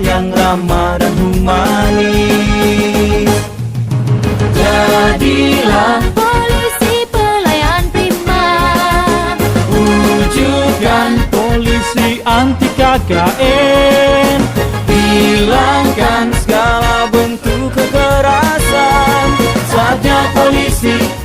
yang ramah dan humanis. Jadilah polisi pelayan prima, wujudkan polisi anti KKN, hilangkan segala bentuk kekerasan. Saatnya polisi